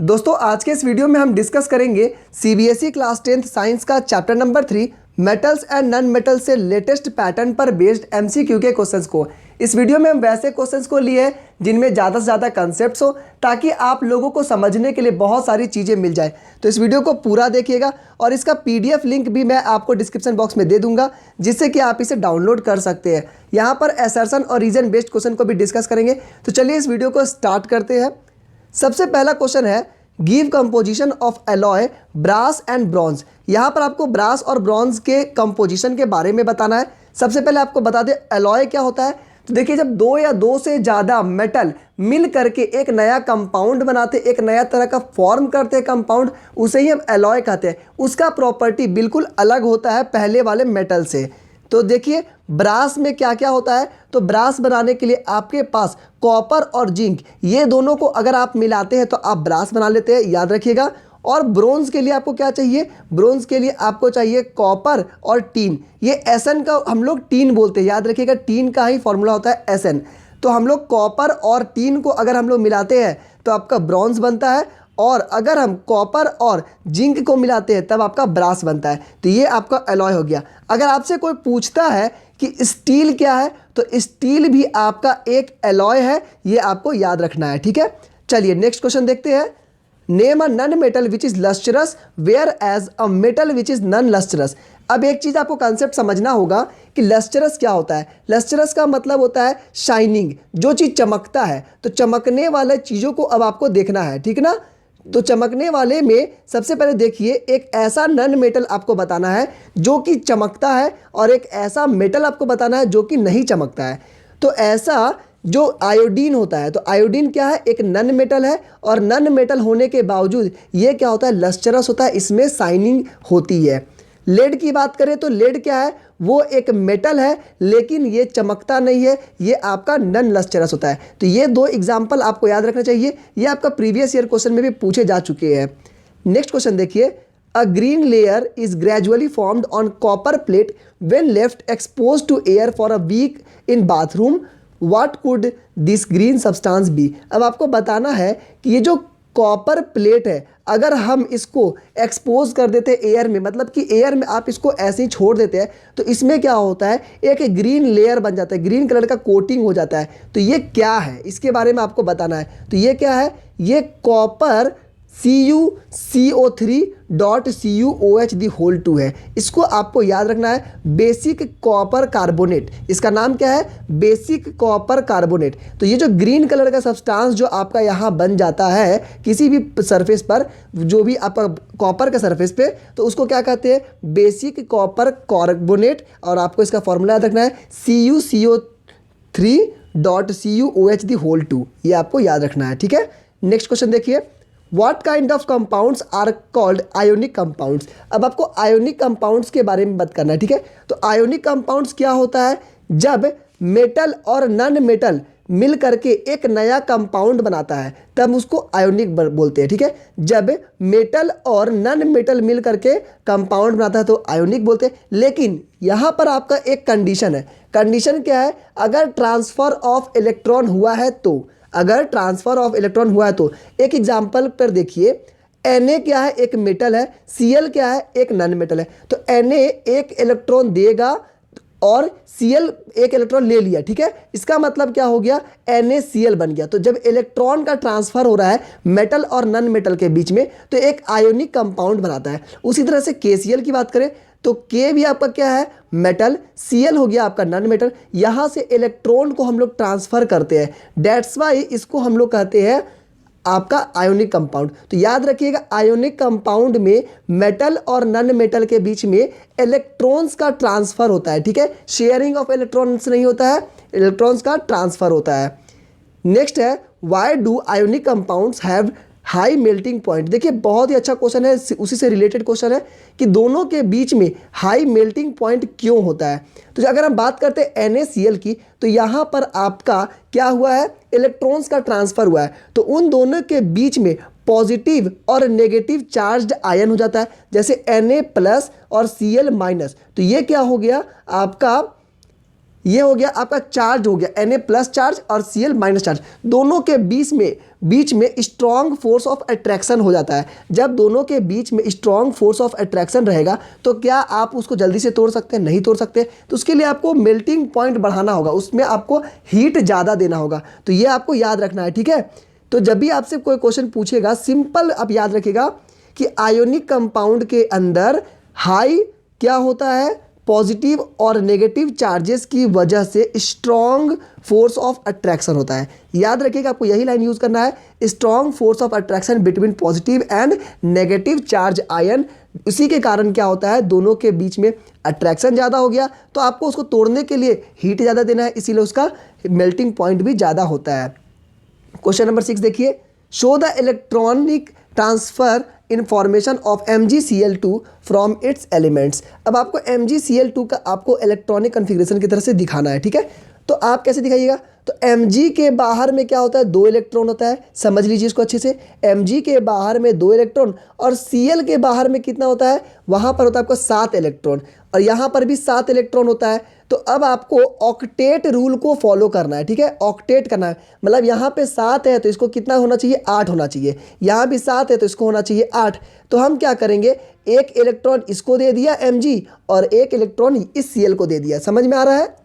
दोस्तों आज के इस वीडियो में हम डिस्कस करेंगे सीबीएसई क्लास 10th साइंस का chapter number 3 metals and non metal से लेटेस्ट पैटर्न पर बेस्ड एमसीक्यू के क्वेश्चंस को। इस वीडियो में हम वैसे क्वेश्चंस को लिए हैं जिनमें ज़्यादा से ज़्यादा कंसेप्ट्स हो ताकि आप लोगों को समझने के लिए बहुत सारी चीज़ें मिल जाए। तो इस वीडियो को पूरा देखिएगा और इसका पीडीएफ लिंक भी मैं आपको डिस्क्रिप्शन बॉक्स में दे दूंगा जिससे कि आप इसे डाउनलोड कर सकते हैं। यहाँ पर असर्शन और रीजन बेस्ड क्वेश्चन को भी डिस्कस करेंगे। तो चलिए इस वीडियो को स्टार्ट करते हैं। सबसे पहला क्वेश्चन है give composition of alloy brass and bronze. यहाँ पर आपको ब्रास और ब्रॉन्ज के कंपोजिशन के बारे में बताना है। सबसे पहले आपको बता दें एलॉय क्या होता है। तो देखिए जब दो या दो से ज़्यादा मेटल मिल करके एक नया कंपाउंड बनाते, एक नया तरह का फॉर्म करते हैं कंपाउंड, उसे ही हम एलॉय कहते हैं। उसका प्रॉपर्टी बिल्कुल अलग होता है पहले वाले मेटल से। तो देखिए ब्रास में क्या क्या होता है। तो ब्रास बनाने के लिए आपके पास कॉपर और जिंक, ये दोनों को अगर आप मिलाते हैं तो आप ब्रास बना लेते हैं, याद रखिएगा। और ब्रोंज के लिए आपको क्या चाहिए, ब्रोंज के लिए आपको चाहिए कॉपर और टीन। ये एसएन का हम लोग टीन बोलते हैं, याद रखिएगा टीन का ही फॉर्मूला होता है एसएन। तो हम लोग कॉपर और टीन को अगर हम लोग मिलाते हैं तो आपका ब्रॉन्ज बनता है, और अगर हम कॉपर और जिंक को मिलाते हैं तब आपका ब्रास बनता है। तो ये आपका एलॉय हो गया। अगर आपसे कोई पूछता है कि स्टील क्या है तो स्टील भी आपका एक एलॉय है, ये आपको याद रखना है, ठीक है। चलिए नेक्स्ट क्वेश्चन देखते हैं। Name a non metal which is lustrous whereas a metal which is non lustrous. अब एक चीज़ आपको कंसेप्ट समझना होगा कि लस्ट्रस क्या होता है। लस्ट्रस का मतलब होता है शाइनिंग, जो चीज़ चमकता है। तो चमकने वाले चीज़ों को अब आपको देखना है, ठीक ना। तो चमकने वाले में सबसे पहले देखिए एक ऐसा नॉन मेटल आपको बताना है जो कि चमकता है, और एक ऐसा मेटल आपको बताना है जो कि नहीं चमकता है। तो ऐसा जो आयोडीन होता है, तो आयोडीन क्या है, एक नॉन मेटल है, और नॉन मेटल होने के बावजूद ये क्या होता है, लस्ट्रस होता है, इसमें शाइनिंग होती है। लेड की बात करें तो लेड क्या है, वो एक मेटल है लेकिन ये चमकता नहीं है, ये आपका नॉन लस्ट्रस होता है। तो ये दो एग्जाम्पल आपको याद रखना चाहिए, ये आपका प्रीवियस ईयर क्वेश्चन में भी पूछे जा चुके हैं। नेक्स्ट क्वेश्चन देखिए। A green layer is gradually formed on copper plate when left expose to air for a week in bathroom, what could this green substance be. अब आपको बताना है कि ये जो कॉपर प्लेट है अगर हम इसको एक्सपोज कर देते हैं एयर में, मतलब कि एयर में आप इसको ऐसे ही छोड़ देते हैं तो इसमें क्या होता है, एक ग्रीन लेयर बन जाता है, ग्रीन कलर का कोटिंग हो जाता है। तो ये क्या है, इसके बारे में आपको बताना है। तो ये क्या है, ये कॉपर CuCO3.CuOH है। इसको आपको याद रखना है, बेसिक कॉपर कार्बोनेट। इसका नाम क्या है, बेसिक कॉपर कार्बोनेट। तो ये जो ग्रीन कलर का सब्सटेंस जो आपका यहाँ बन जाता है किसी भी सरफेस पर, जो भी आपका कॉपर का सरफेस पे, तो उसको क्या कहते हैं, बेसिक कॉपर कार्बोनेट। और आपको इसका फॉर्मूला याद रखना है CuCO3.CuOH, ये आपको याद रखना है, ठीक है। नेक्स्ट क्वेश्चन देखिए। What kind of compounds are called ionic compounds। अब आपको आयोनिक कंपाउंड्स के बारे में बात करना है, ठीक है। तो आयोनिक कंपाउंड्स क्या होता है, जब मेटल और नॉन मेटल मिल करके एक नया कंपाउंड बनाता है तब उसको आयोनिक बोलते हैं, ठीक है। जब मेटल और नॉन मेटल मिल करके कंपाउंड बनाता है तो आयोनिक बोलते हैं। लेकिन यहाँ पर आपका एक कंडीशन है। कंडीशन क्या है, अगर ट्रांसफर ऑफ इलेक्ट्रॉन हुआ है तो, अगर ट्रांसफर ऑफ इलेक्ट्रॉन हुआ है तो। एक एग्जांपल पर देखिए, Na क्या है, एक मेटल है, Cl क्या है, एक नॉन मेटल है। तो Na एक इलेक्ट्रॉन देगा और Cl एक इलेक्ट्रॉन ले लिया, ठीक है। इसका मतलब क्या हो गया, NaCl बन गया। तो जब इलेक्ट्रॉन का ट्रांसफर हो रहा है मेटल और नॉन मेटल के बीच में तो एक आयोनिक कंपाउंड बनाता है। उसी तरह से KCl की बात करें तो K भी आपका क्या है, मेटल, Cl हो गया आपका नॉन मेटल। यहाँ से इलेक्ट्रॉन को हम लोग ट्रांसफर करते हैं, डेट्स वाई इसको हम लोग कहते हैं आपका आयोनिक कंपाउंड। तो याद रखिएगा आयोनिक कंपाउंड में मेटल और नॉन मेटल के बीच में इलेक्ट्रॉन्स का ट्रांसफर होता है, ठीक है। शेयरिंग ऑफ इलेक्ट्रॉन्स नहीं होता है, इलेक्ट्रॉन्स का ट्रांसफर होता है। नेक्स्ट है, why do ionic compounds have high melting point. देखिए बहुत ही अच्छा क्वेश्चन है, उसी से रिलेटेड क्वेश्चन है कि दोनों के बीच में हाई मेल्टिंग पॉइंट क्यों होता है। तो अगर हम बात करते हैं NaCl की तो यहाँ पर आपका क्या हुआ है, इलेक्ट्रॉन्स का ट्रांसफर हुआ है। तो उन दोनों के बीच में पॉजिटिव और नेगेटिव चार्ज्ड आयन हो जाता है, जैसे Na+ और Cl-। तो ये क्या हो गया आपका ये हो गया आपका चार्ज हो गया Na प्लस चार्ज और Cl माइनस चार्ज, दोनों के बीच में स्ट्रॉन्ग फोर्स ऑफ अट्रैक्शन हो जाता है। जब दोनों के बीच में स्ट्रॉन्ग फोर्स ऑफ अट्रैक्शन रहेगा तो क्या आप उसको जल्दी से तोड़ सकते हैं? नहीं तोड़ सकते। तो उसके लिए आपको मेल्टिंग पॉइंट बढ़ाना होगा, उसमें आपको हीट ज़्यादा देना होगा। तो ये आपको याद रखना है, ठीक है। तो जब भी आपसे कोई क्वेश्चन पूछेगा, सिंपल आप याद रखिएगा कि आयोनिक कंपाउंड के अंदर हाई क्या होता है, पॉजिटिव और नेगेटिव चार्जेस की वजह से स्ट्रॉन्ग फोर्स ऑफ अट्रैक्शन होता है। याद रखिएगा, आपको यही लाइन यूज करना है, strong force of attraction between positive and negative charge ion. उसी के कारण क्या होता है, दोनों के बीच में अट्रैक्शन ज़्यादा हो गया तो आपको उसको तोड़ने के लिए हीट ज़्यादा देना है, इसीलिए उसका मेल्टिंग पॉइंट भी ज़्यादा होता है। क्वेश्चन नंबर 6 देखिए, show the electronic transfer information of MgCl2 from its elements. अब आपको MgCl2 का आपको इलेक्ट्रॉनिक कन्फिग्रेशन की तरह से दिखाना है, ठीक है। तो आप कैसे दिखाइएगा, तो Mg के बाहर में क्या होता है, 2 इलेक्ट्रॉन होता है, समझ लीजिए इसको अच्छे से। Mg के बाहर में 2 इलेक्ट्रॉन और Cl के बाहर में कितना होता है, वहाँ पर होता है आपको 7 इलेक्ट्रॉन और यहाँ पर भी 7 इलेक्ट्रॉन होता है। तो अब आपको ऑक्टेट रूल को फॉलो करना है, ठीक है। ऑक्टेट करना है मतलब यहाँ पे 7 है तो इसको कितना होना चाहिए, 8 होना चाहिए। यहाँ भी 7 है तो इसको होना चाहिए 8। तो हम क्या करेंगे, एक इलेक्ट्रॉन इसको दे दिया Mg और एक इलेक्ट्रॉन इस Cl को दे दिया, समझ में आ रहा है।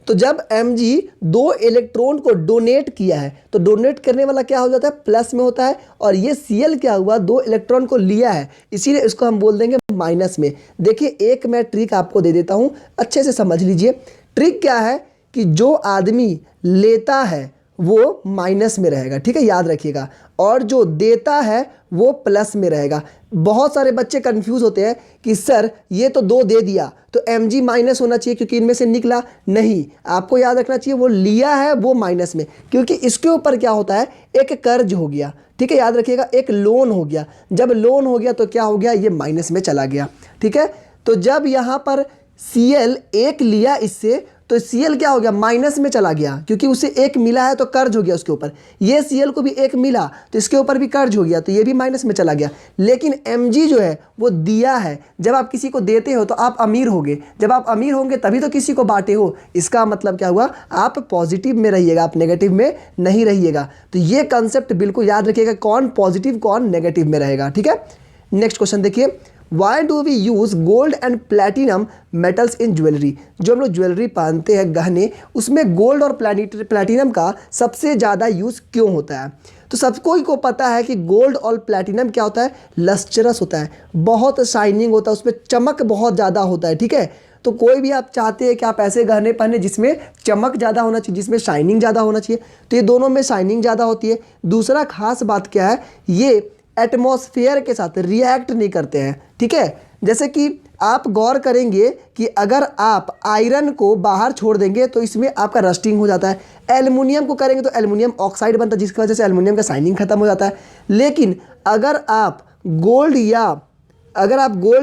तो जब Mg 2 इलेक्ट्रॉन को डोनेट किया है तो डोनेट करने वाला क्या हो जाता है, प्लस में होता है, और ये Cl क्या हुआ, 2 इलेक्ट्रॉन को लिया है, इसीलिए इसको हम बोल देंगे माइनस में। देखिए एक मैं ट्रिक आपको दे देता हूँ, अच्छे से समझ लीजिए। ट्रिक क्या है कि जो आदमी लेता है वो माइनस में रहेगा, ठीक है, याद रखिएगा, और जो देता है वो प्लस में रहेगा। बहुत सारे बच्चे कंफ्यूज होते हैं कि सर ये तो 2 दे दिया तो Mg माइनस होना चाहिए क्योंकि इनमें से निकला, नहीं, आपको याद रखना चाहिए वो लिया है वो माइनस में, क्योंकि इसके ऊपर क्या होता है, एक कर्ज हो गया, ठीक है, याद रखिएगा, एक लोन हो गया। जब लोन हो गया तो क्या हो गया, ये माइनस में चला गया, ठीक है। तो जब यहाँ पर Cl एक लिया इससे तो Cl क्या हो गया, माइनस में चला गया, क्योंकि उसे एक मिला है तो कर्ज हो गया उसके ऊपर। ये Cl को भी एक मिला तो इसके ऊपर भी कर्ज हो गया, तो ये भी माइनस में चला गया। लेकिन Mg जो है वो दिया है, जब आप किसी को देते हो तो आप अमीर होगे, जब आप अमीर होंगे तभी तो किसी को बांटे हो। इसका मतलब क्या हुआ, आप पॉजिटिव में रहिएगा, आप नेगेटिव में नहीं रहिएगा। तो ये कंसेप्ट बिल्कुल याद रखिएगा, कौन पॉजिटिव कौन नेगेटिव में रहेगा, ठीक है। नेक्स्ट क्वेश्चन देखिए, why do we use gold and platinum metals in jewellery. जो हम लोग ज्वेलरी पहनते हैं, गहने, उसमें गोल्ड और प्लेटिनम का सबसे ज़्यादा यूज़ क्यों होता है। तो सबको ही को पता है कि गोल्ड और प्लेटिनम क्या होता है, लस्ट्रस होता है, बहुत शाइनिंग होता है, उसमें चमक बहुत ज़्यादा होता है, ठीक है। तो कोई भी आप चाहते हैं कि आप ऐसे गहने पहने जिसमें चमक ज़्यादा होना चाहिए, जिसमें शाइनिंग ज़्यादा होना चाहिए, तो ये दोनों में शाइनिंग ज़्यादा होती है। दूसरा खास बात क्या है, ये एटमॉस्फेयर के साथ रिएक्ट नहीं करते हैं, ठीक है। जैसे कि आप गौर करेंगे कि अगर आप आयरन को बाहर छोड़ देंगे तो इसमें आपका रस्टिंग हो जाता है, एल्युमिनियम को करेंगे तो एल्युमिनियम ऑक्साइड बनता है, जिसकी वजह से एल्युमिनियम का शाइनिंग खत्म हो जाता है। लेकिन अगर आप गोल्ड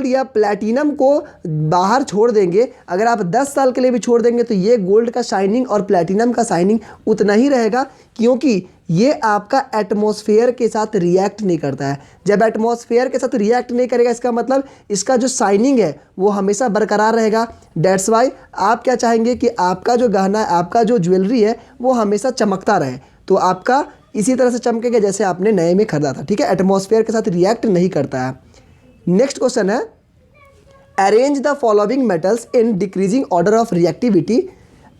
या प्लैटिनम को बाहर छोड़ देंगे, अगर आप 10 साल के लिए भी छोड़ देंगे तो ये गोल्ड का शाइनिंग और प्लैटिनम का शाइनिंग उतना ही रहेगा, क्योंकि ये आपका एटमॉस्फेयर के साथ रिएक्ट नहीं करता है। जब एटमॉस्फेयर के साथ रिएक्ट नहीं करेगा, इसका मतलब इसका जो शाइनिंग है वो हमेशा बरकरार रहेगा। डेट्स वाई आप क्या चाहेंगे कि आपका जो गहना है, आपका जो ज्वेलरी है वो हमेशा चमकता रहे, तो आपका इसी तरह से चमकेगा जैसे आपने नए में खरीदा था, ठीक है। एटमॉस्फेयर के साथ रिएक्ट नहीं करता है। नेक्स्ट क्वेश्चन है, arrange the following metals in decreasing order of reactivity.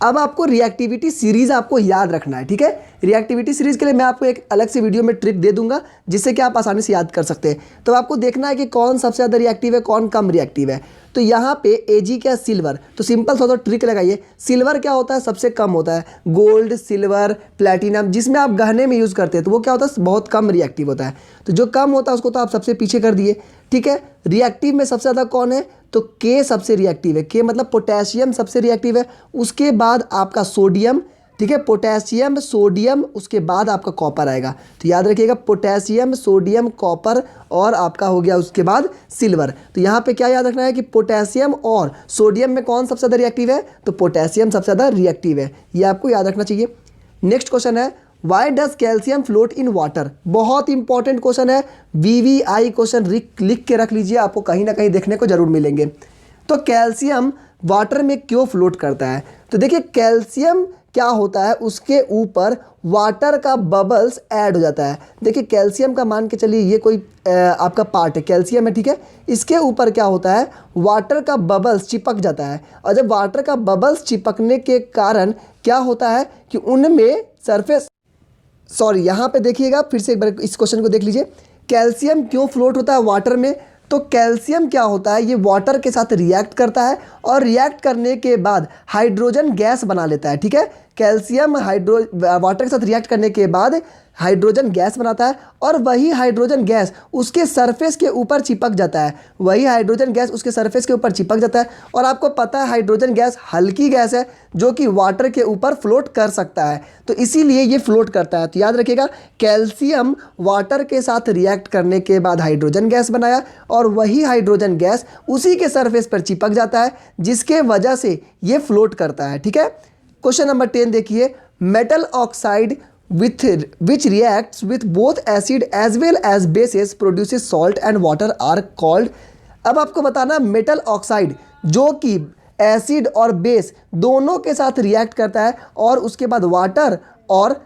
अब आपको रिएक्टिविटी सीरीज आपको याद रखना है, ठीक है। रिएक्टिविटी सीरीज के लिए मैं आपको एक अलग से वीडियो में ट्रिक दे दूंगा जिससे कि आप आसानी से याद कर सकते हैं। तो आपको देखना है कि कौन सबसे ज़्यादा रिएक्टिव है, कौन कम रिएक्टिव है। तो यहाँ पे Ag क्या, सिल्वर, तो सिंपल सा ट्रिक लगाइए। सिल्वर क्या होता है, सबसे कम होता है। गोल्ड, सिल्वर, प्लैटिनम जिसमें आप गहने में यूज़ करते हैं तो वो क्या होता है, बहुत कम रिएक्टिव होता है। तो जो कम होता है उसको तो आप सबसे पीछे कर दिए, ठीक है। रिएक्टिव में सबसे ज़्यादा कौन है, तो K सबसे रिएक्टिव है। K मतलब पोटेशियम सबसे रिएक्टिव है, उसके बाद आपका सोडियम, ठीक है, पोटेशियम, सोडियम, उसके बाद आपका कॉपर आएगा। तो याद रखिएगा, पोटेशियम, सोडियम, कॉपर और आपका हो गया उसके बाद सिल्वर। तो यहाँ पे क्या याद रखना है कि पोटेशियम और सोडियम में कौन सबसे ज़्यादा रिएक्टिव है, तो पोटेशियम सबसे ज़्यादा रिएक्टिव है, ये आपको याद रखना चाहिए। नेक्स्ट क्वेश्चन है, why does calcium float in water. बहुत इंपॉर्टेंट क्वेश्चन है, VVI क्वेश्चन लिख के रख लीजिए, आपको कहीं ना कहीं देखने को जरूर मिलेंगे। तो कैल्शियम वाटर में क्यों फ्लोट करता है? तो देखिए कैल्शियम क्या होता है, उसके ऊपर वाटर का बबल्स ऐड हो जाता है। देखिए कैल्शियम का मान के चलिए ये कोई आपका पार्ट है, कैल्शियम है, ठीक है। इसके ऊपर क्या होता है, वाटर का बबल्स चिपक जाता है, और जब वाटर का बबल्स चिपकने के कारण क्या होता है कि उनमें सरफेस, सॉरी यहाँ पे देखिएगा फिर से एक बार इस क्वेश्चन को देख लीजिए। कैल्शियम क्यों फ्लोट होता है वाटर में? तो कैल्शियम क्या होता है, ये वाटर के साथ रिएक्ट करता है और रिएक्ट करने के बाद हाइड्रोजन गैस बना लेता है, ठीक है। कैल्शियम वाटर के साथ रिएक्ट करने के बाद हाइड्रोजन गैस बनाता है, और वही हाइड्रोजन गैस उसके सरफेस के ऊपर चिपक जाता है, वही हाइड्रोजन गैस उसके सरफेस के ऊपर चिपक जाता है। और आपको पता है हाइड्रोजन गैस हल्की गैस है जो कि वाटर के ऊपर फ्लोट कर सकता है, तो इसीलिए ये फ्लोट करता है। तो याद रखिएगा कैल्शियम वाटर के साथ रिएक्ट करने के बाद हाइड्रोजन गैस बनाया, और वही हाइड्रोजन गैस उसी के सरफेस पर चिपक जाता है, जिसके वजह से ये फ्लोट करता है, ठीक है। क्वेश्चन नंबर 10 देखिए, metal oxide which reacts with both acid as well as bases produces salt and water are called। अब आपको बताना मेटल ऑक्साइड जो कि एसिड और बेस दोनों के साथ रिएक्ट करता है और उसके बाद वाटर और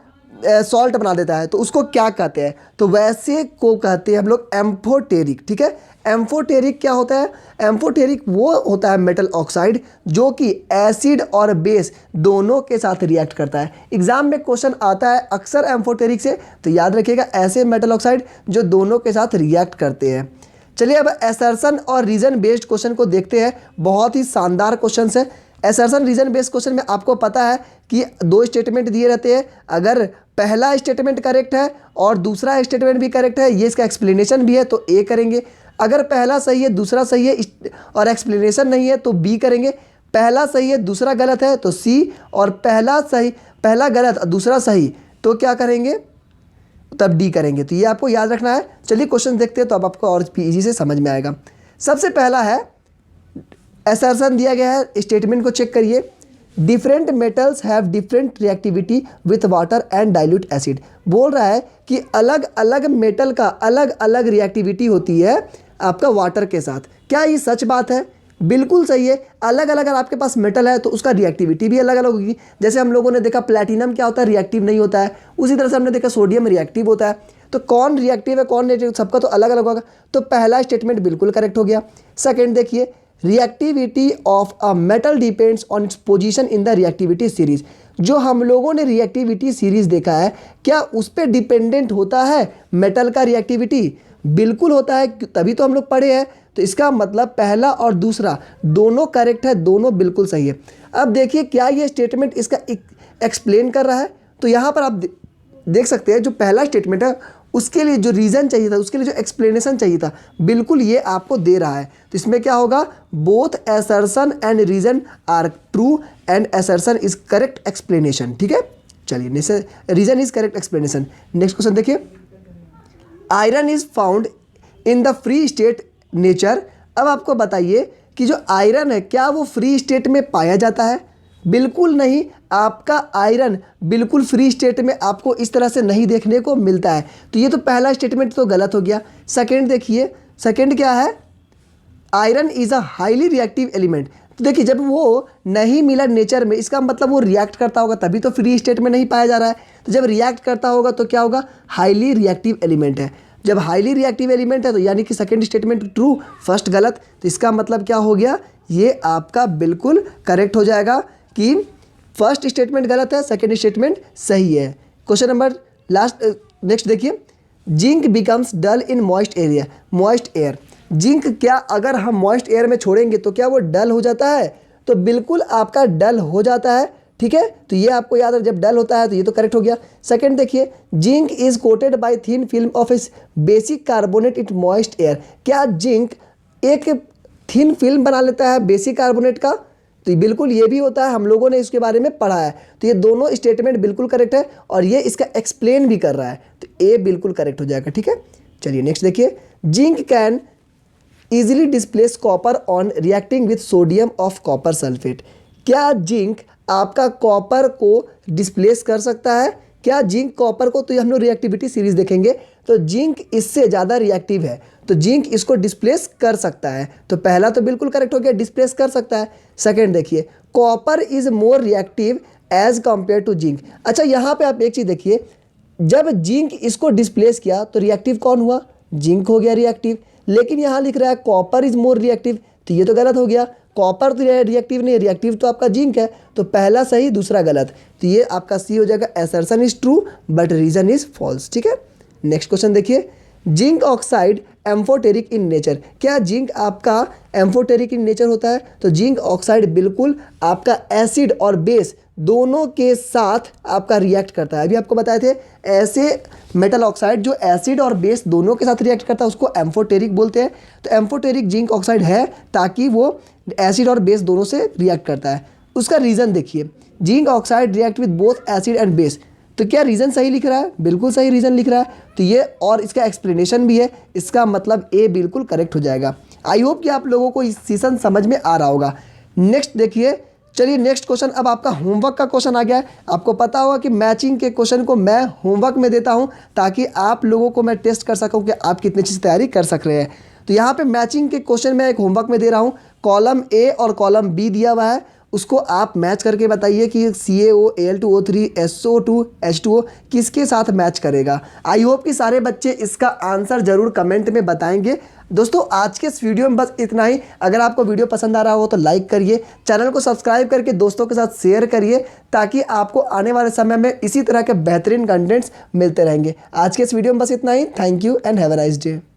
सॉल्ट बना देता है, तो उसको क्या कहते हैं? तो वैसे को कहते हैं हम लोग एम्फोटेरिक, ठीक है। एम्फोटेरिक क्या होता है? एम्फोटेरिक वो होता है मेटल ऑक्साइड जो कि एसिड और बेस दोनों के साथ रिएक्ट करता है। एग्जाम में क्वेश्चन आता है अक्सर एम्फोटेरिक से, तो याद रखिएगा ऐसे मेटल ऑक्साइड जो दोनों के साथ रिएक्ट करते हैं। चलिए अब असर्शन और रीजन बेस्ड क्वेश्चन को देखते हैं, बहुत ही शानदार क्वेश्चन है। असर्शन रीजन बेस्ड क्वेश्चन में आपको पता है कि दो स्टेटमेंट दिए रहते हैं, अगर पहला स्टेटमेंट करेक्ट है और दूसरा स्टेटमेंट भी करेक्ट है, ये इसका एक्सप्लेनेशन भी है तो ए करेंगे। अगर पहला सही है दूसरा सही है और एक्सप्लेनेशन नहीं है तो बी करेंगे। पहला सही है दूसरा गलत है तो सी, और पहला गलत और दूसरा सही तो क्या करेंगे, तब डी करेंगे। तो ये आपको याद रखना है। चलिए क्वेश्चन देखते हैं तो अब आपको और इजी से समझ में आएगा। सबसे पहला है असर्शन दिया गया है, स्टेटमेंट को चेक करिए। Different metals have different reactivity with water and dilute acid. बोल रहा है कि अलग अलग मेटल का अलग अलग रिएक्टिविटी होती है आपका वाटर के साथ। क्या ये सच बात है? बिल्कुल सही है। अलग अलग अगर आपके पास मेटल है तो उसका रिएक्टिविटी भी अलग अलग होगी। जैसे हम लोगों ने देखा प्लैटिनम क्या होता है, रिएक्टिव नहीं होता है, उसी तरह से हमने देखा सोडियम रिएक्टिव होता है। तो कौन रिएक्टिव है कौन रिएक्टिव, सबका तो अलग अलग होगा। तो पहला स्टेटमेंट बिल्कुल करेक्ट हो गया। सेकेंड देखिए, reactivity of a metal depends on its position in the reactivity series. जो हम लोगों ने रिएक्टिविटी सीरीज देखा है, क्या उस पर डिपेंडेंट होता है मेटल का रिएक्टिविटी? बिल्कुल होता है, तभी तो हम लोग पढ़े हैं। तो इसका मतलब पहला और दूसरा दोनों करेक्ट है, दोनों बिल्कुल सही है। अब देखिए क्या ये स्टेटमेंट इसका एक्सप्लेन कर रहा है? तो यहाँ पर आप देख सकते हैं जो पहला स्टेटमेंट है उसके लिए जो रीज़न चाहिए था, उसके लिए जो एक्सप्लेनेशन चाहिए था, बिल्कुल ये आपको दे रहा है। तो इसमें क्या होगा, both assertion and reason are true and assertion is correct explanation, ठीक है। चलिए reason is correct explanation. Next question देखिए, iron is found in the free state nature. अब आपको बताइए कि जो आयरन है क्या वो फ्री स्टेट में पाया जाता है? बिल्कुल नहीं। आपका आयरन बिल्कुल फ्री स्टेट में आपको इस तरह से नहीं देखने को मिलता है। तो ये तो पहला स्टेटमेंट तो गलत हो गया। सेकंड देखिए, सेकंड क्या है, iron is a highly reactive element. तो देखिए जब वो नहीं मिला नेचर में, इसका मतलब वो रिएक्ट करता होगा, तभी तो फ्री स्टेट में नहीं पाया जा रहा है। तो जब रिएक्ट करता होगा तो क्या होगा, हाईली रिएक्टिव एलिमेंट है। जब हाईली रिएक्टिव एलिमेंट है तो यानी कि सेकंड स्टेटमेंट ट्रू, फर्स्ट गलत। तो इसका मतलब क्या हो गया, ये आपका बिल्कुल करेक्ट हो जाएगा कि फर्स्ट स्टेटमेंट गलत है, सेकंड स्टेटमेंट सही है। क्वेश्चन नंबर लास्ट नेक्स्ट देखिए, zinc becomes dull in moist area, moist air. Zinc क्या अगर हम मॉइस्ट एयर में छोड़ेंगे तो क्या वो डल हो जाता है? तो बिल्कुल आपका डल हो जाता है, ठीक है। तो ये आपको याद है, जब डल होता है तो ये तो करेक्ट हो गया। सेकंड देखिए, zinc is coated by thin film of इस basic carbonate in moist air. क्या जिंक एक थिन फिल्म बना लेता है बेसिक कार्बोनेट का? तो बिल्कुल ये भी होता है, हम लोगों ने इसके बारे में पढ़ा है। तो ये दोनों स्टेटमेंट बिल्कुल करेक्ट है और ये इसका एक्सप्लेन भी कर रहा है, तो ए बिल्कुल करेक्ट हो जाएगा, ठीक है। चलिए नेक्स्ट देखिए, zinc can easily displace copper on reacting with sodium of copper sulphate. क्या जिंक आपका कॉपर को डिस्प्लेस कर सकता है? क्या जिंक कॉपर को, तो हम लोग रिएक्टिविटी सीरीज देखेंगे तो जिंक इससे ज़्यादा रिएक्टिव है, तो जिंक इसको डिस्प्लेस कर सकता है। तो पहला तो बिल्कुल करेक्ट हो गया, डिस्प्लेस कर सकता है। सेकेंड देखिए, copper is more reactive as compare to zinc. अच्छा यहाँ पे आप एक चीज़ देखिए, जब जिंक इसको डिस्प्लेस किया तो रिएक्टिव कौन हुआ, जिंक हो गया रिएक्टिव। लेकिन यहाँ लिख रहा है कॉपर इज मोर रिएक्टिव, तो ये तो गलत हो गया, कॉपर तो रिएक्टिव नहीं, रिएक्टिव तो आपका जिंक है। तो पहला सही दूसरा गलत, तो ये आपका सी हो जाएगा, assertion is true but reason is false. ठीक है, नेक्स्ट क्वेश्चन देखिए, zinc oxide amphoteric in nature. क्या जिंक आपका एम्फोटेरिक इन नेचर होता है? तो जिंक ऑक्साइड बिल्कुल आपका एसिड और बेस दोनों के साथ आपका रिएक्ट करता है। अभी आपको बताए थे ऐसे मेटल ऑक्साइड जो एसिड और बेस दोनों के साथ रिएक्ट करता है उसको एम्फोटेरिक बोलते हैं। तो एम्फोटेरिक जिंक ऑक्साइड है ताकि वो एसिड और बेस दोनों से रिएक्ट करता है। उसका रीज़न देखिए, zinc oxide react with both acid and base. तो क्या रीज़न सही लिख रहा है? बिल्कुल सही रीज़न लिख रहा है। तो ये और इसका एक्सप्लेनेशन भी है, इसका मतलब ए बिल्कुल करेक्ट हो जाएगा। आई होप कि आप लोगों को इस सीजन समझ में आ रहा होगा। नेक्स्ट देखिए, चलिए नेक्स्ट क्वेश्चन, अब आपका होमवर्क का क्वेश्चन आ गया है। आपको पता होगा कि मैचिंग के क्वेश्चन को मैं होमवर्क में देता हूं ताकि आप लोगों को मैं टेस्ट कर सकूं कि आप कितनी अच्छी तैयारी कर सक रहे हैं। तो यहाँ पे मैचिंग के क्वेश्चन मैं एक होमवर्क में दे रहा हूँ। कॉलम ए और कॉलम बी दिया हुआ है, उसको आप मैच करके बताइए कि CaO, Al2O3, SO2, H2O किसके साथ मैच करेगा। आई होप कि सारे बच्चे इसका आंसर ज़रूर कमेंट में बताएंगे। दोस्तों आज के इस वीडियो में बस इतना ही। अगर आपको वीडियो पसंद आ रहा हो तो लाइक करिए, चैनल को सब्सक्राइब करके दोस्तों के साथ शेयर करिए ताकि आपको आने वाले समय में इसी तरह के बेहतरीन कंटेंट्स मिलते रहेंगे। आज के इस वीडियो में बस इतना ही। Thank you and have a nice day.